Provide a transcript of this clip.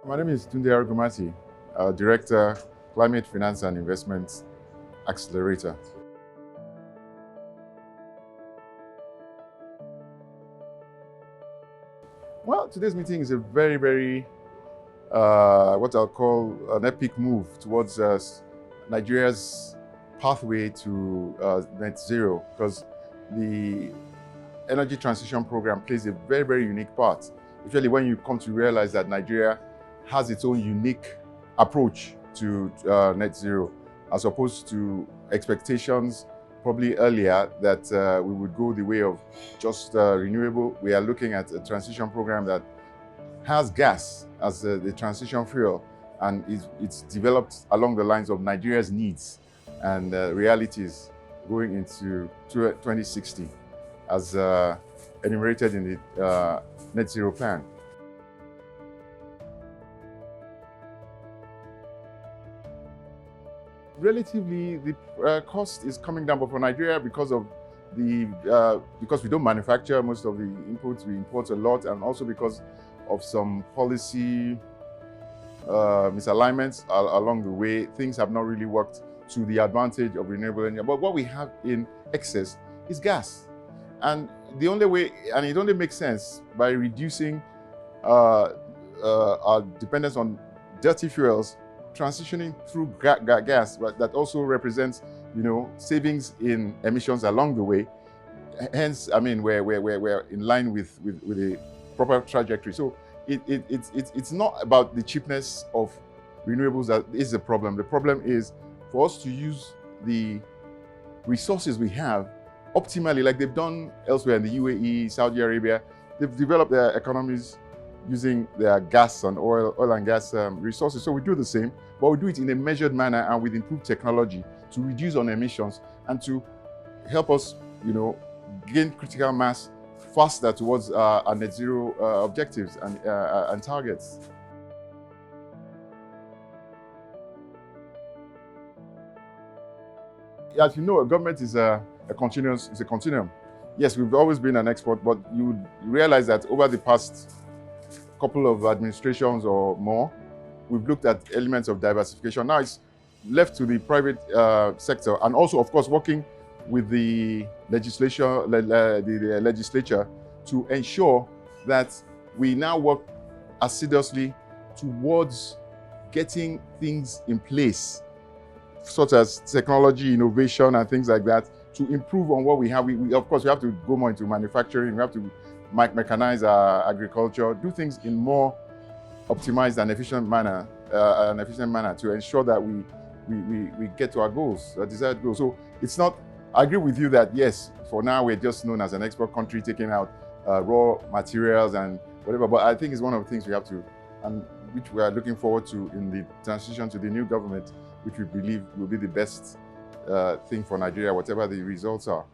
My name is Tunde Arogunmati, Director, Climate Finance and Investment Accelerator. Well, today's meeting is a very, what I'll call an epic move towards Nigeria's pathway to net zero, because the energy transition program plays a very unique part, especially when you come to realize that Nigeria has its own unique approach to net zero, as opposed to expectations probably earlier that we would go the way of just renewable. We are looking at a transition program that has gas as the transition fuel, and it's developed along the lines of Nigeria's needs and realities going into 2060 as enumerated in the net zero plan. Relatively, the cost is coming down, but for Nigeria, because of because we don't manufacture most of the inputs, we import a lot, and also because of some policy misalignments along the way, things have not really worked to the advantage of renewable energy. But what we have in excess is gas, and the only way, and it only makes sense by reducing our dependence on dirty fuels, transitioning through gas, but that also represents, savings in emissions along the way. Hence, I mean, we're in line with a proper trajectory. So it's not about the cheapness of renewables that is the problem. The problem is for us to use the resources we have optimally, like they've done elsewhere in the UAE, Saudi Arabia. They've developed their economies using their gas and oil and gas resources. So we do the same, but we do it in a measured manner and with improved technology to reduce on emissions and to help us, gain critical mass faster towards our net zero objectives and targets. As you know, government is a continuum. Yes, we've always been an export, but you realize that over the past couple of administrations or more, we've looked at elements of diversification. Now it's left to the private sector, and also, of course, working with the legislature to ensure that we now work assiduously towards getting things in place, such as technology, innovation, and things like that, to improve on what we have. Of course, we have to go more into manufacturing. We have to mechanize our agriculture, do things in more optimized and efficient manner, to ensure that we get to our goals, our desired goals. So it's not. I agree with you that yes, for now we're just known as an export country, taking out raw materials and whatever. But I think it's one of the things we have to, and which we are looking forward to in the transition to the new government, which we believe will be the best thing for Nigeria, whatever the results are.